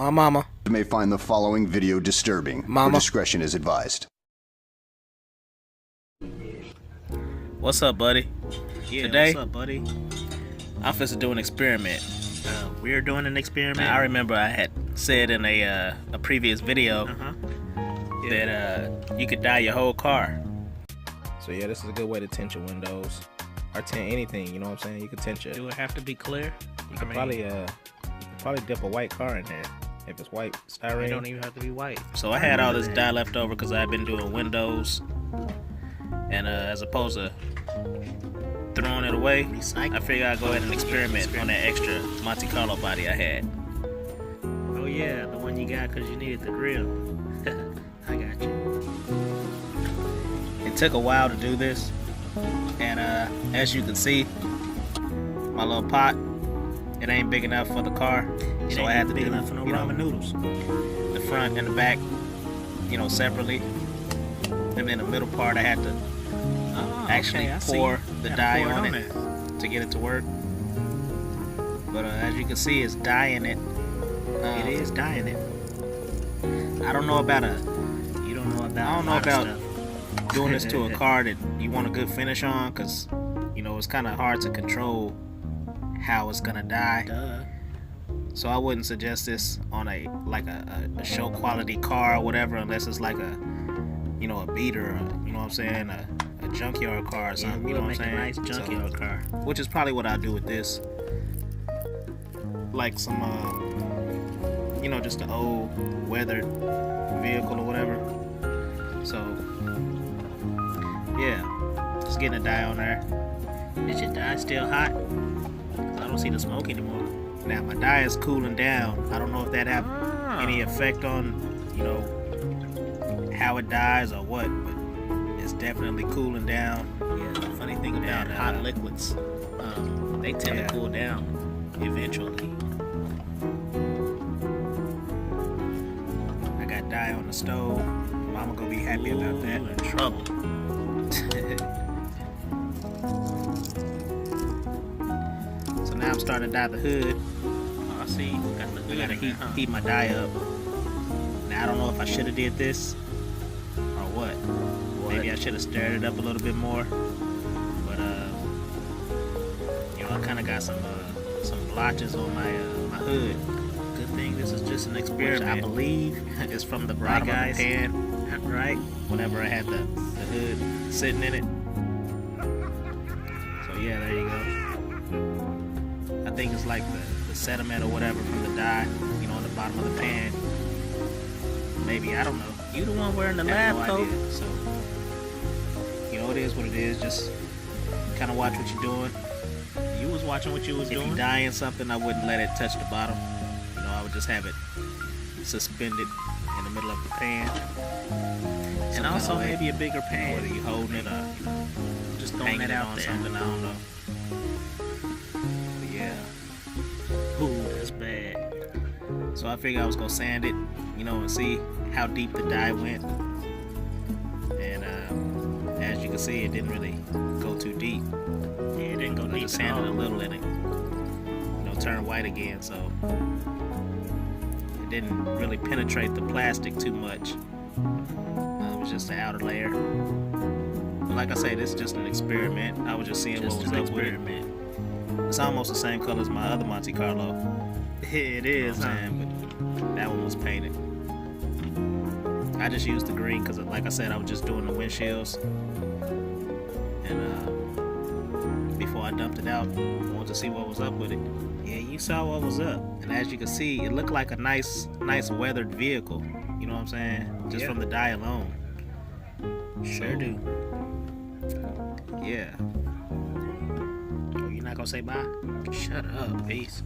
My mama. You may find the following video disturbing. Mama. Your discretion is advised. What's up, buddy? Yeah, Today, what's up, buddy? I'm finna do an experiment. We're doing an experiment. Now, I remember I had said in a previous video Yeah. that you could dye your whole car. So yeah, this is a good way to tint your windows or tint anything. You know what I'm saying? You could tint your. Do it have to be clear? You could probably dip a white car in there if it's white styrene. It don't even have to be white. So I had all this dye left over because I've been doing windows, and as opposed to throwing it away, I figured I'd go ahead and experiment on that extra Monte Carlo body I had. Oh yeah, the one you got because you needed the grill. I got you. It took a while to do this, and as you can see, my little pot, it ain't big enough for the car, so I had to big do enough for no ramen noodles. the front and the back, separately, and then the middle part I had to actually pour the dye on it to get it to work. But as you can see, it's dyeing it. It is dyeing it. I don't know about You don't know about. I don't know about doing this to a car that you want a good finish on, because it's kind of hard to control how it's gonna dye. Duh. So I wouldn't suggest this on a show quality car or whatever, unless it's like a beater, or, you know what I'm saying, a junkyard car or something. You know what I'm saying? A nice junkyard car. Which is probably what I'll do with this. Like some just an old weathered vehicle or whatever. So yeah, just getting a dye on there. Is your dye still hot? 'Cause I don't see the smoke anymore. Now my dye is cooling down. I don't know if that have any effect on how it dyes or what, but it's definitely cooling down. Yeah, the funny thing about hot liquids, they tend to cool down eventually. I got dye on the stove. Mama gonna be happy about that. You in trouble. So now I'm starting to dye the hood. Oh, I see. You got the I hood gotta in there, huh? heat my dye up. Now I don't know if I should have did this or what. Maybe I should have stirred it up a little bit more. But I kind of got some blotches on my hood. Good thing this is just an experiment. Which I believe is from the bottom of the pan, right? whenever I had the hood sitting in it. So yeah, there you go. I think it's like the sediment or whatever from the dye, on the bottom of the pan. Maybe, I don't know. You the one wearing the I have lab no coat. idea. So, it is what it is. Just kind of watch what you're doing. You was watching what you was If doing. you're dyeing something, I wouldn't let it touch the bottom. I would just have it suspended in the middle of the pan. And also maybe a bigger pan. Whether you holding it or Just throwing hanging it it out on there. something, I don't know. But yeah. Ooh, that's bad. So I figured I was gonna sand it, and see how deep the dye went. And as you can see, it didn't really go too deep. Yeah, it didn't go I deep just at sanded a all. little in it, turn white again, so it didn't really penetrate the plastic too much. It was just the outer layer. But like I say, this is just an experiment. I was just seeing what was up with it. It's almost the same color as my other Monte Carlo. It is, You know what huh? I'm saying? But that one was painted. I just used the green because, like I said, I was just doing the windshields. And before I dumped it out, I wanted to see what was up with it. Yeah, you saw what was up. And as you can see, it looked like a nice weathered vehicle. You know what I'm saying? Just from the dye alone. Sure do. Yeah. Oh, you're not gonna say bye? Shut up, peace.